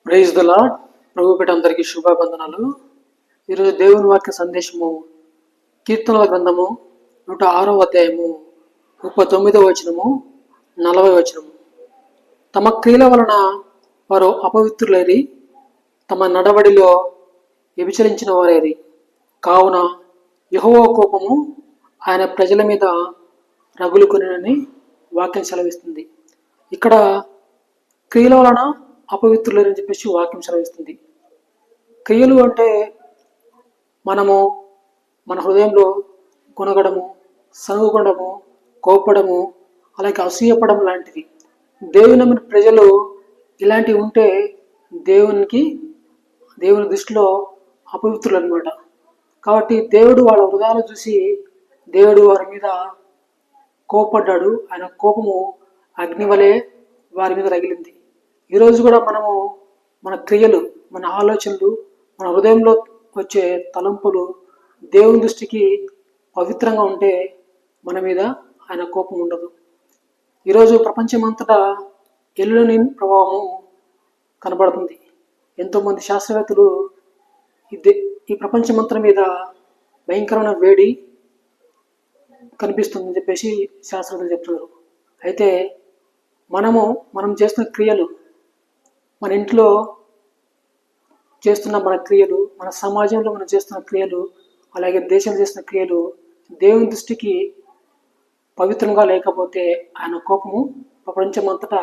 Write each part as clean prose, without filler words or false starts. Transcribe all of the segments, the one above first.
Praise the Lord. ప్రభు పేట అందరికీ శుభాబంధనాలు. ఈరోజు దేవుని వాక్య సందేశము కీర్తనల గ్రంథము 106వ అధ్యాయము 39వ వచనము 40వ వచనము. తమ క్రియల వలన వారు అపవిత్రులైరి, తమ నడవడిలో వ్యభిచరించిన వారేరి. కావున యెహోవా కోపము ఆయన ప్రజల మీద రగులుకొనినని వాక్యం సెలవిస్తుంది. ఇక్కడ క్రియల వలన అపవిత్రులని చెప్పేసి వాక్యం సెలవిస్తుంది. క్రియలు అంటే మనము మన హృదయంలో కొనగడము, సనుగుకొనడము, కోపడము, అలాగే అసూయపడము లాంటివి. దేవుని నమ్మిన ప్రజలు ఇలాంటివి ఉంటే దేవుని దృష్టిలో అపవిత్రులు అనమాట. కాబట్టి దేవుడు వాళ్ళ హృదయాలు చూసి దేవుడు వారి మీద కోపడ్డాడు. ఆయన కోపము అగ్ని వలె వారి మీద రగిలింది. ఈరోజు కూడా మనము మన క్రియలు, మన ఆలోచనలు, మన హృదయంలో వచ్చే తలంపులు దేవుని దృష్టికి పవిత్రంగా ఉంటే మన మీద ఆయన కోపం ఉండదు. ఈరోజు ప్రపంచమంతటా ఎల్లుని ప్రభావము కనబడుతుంది. ఎంతోమంది శాస్త్రవేత్తలు ఈ ప్రపంచమంతటి మీద భయంకరమైన వేడి కనిపిస్తుందని చెప్పేసి శాస్త్రవేత్తలు చెప్తున్నారు. అయితే మనం చేస్తున్న క్రియలు, మన ఇంట్లో చేస్తున్న మన క్రియలు, మన సమాజంలో మనం చేస్తున్న క్రియలు, అలాగే దేశంలో చేస్తున్న క్రియలు దేవుని దృష్టికి పవిత్రంగా లేకపోతే ఆయన కోపము ప్రపంచమంతటా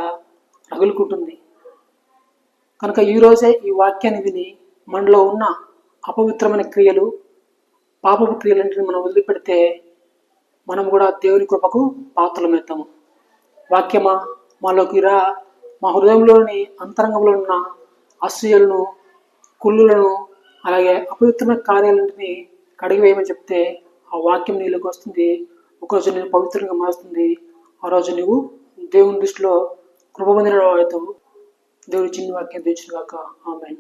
రగులుకుంటుంది. కనుక ఈరోజే ఈ వాక్యాన్ని విని మనలో ఉన్న అపవిత్రమైన క్రియలు, పాపపు క్రియలంటిని మనం వదిలిపెడితే మనం కూడా దేవుని కృపకు పాత్రలమవుతాము. వాక్యమా మాలోకి రా, మా హృదయంలోని అంతరంగంలో ఉన్న అసూయలను, కుళ్ళులను, అలాగే అపవిత్రమైన కార్యాలన్నింటినీ కడిగివేయమని చెప్తే ఆ వాక్యం నీలోకి వస్తుంది. ఒకరోజు నేను పవిత్రంగా మారుస్తుంది. ఆ రోజు నువ్వు దేవుని దృష్టిలో కృప పొందిన అవుతావు. దేవుడి చిన్న వాక్యం తెచ్చిన గాక. ఆమేన్.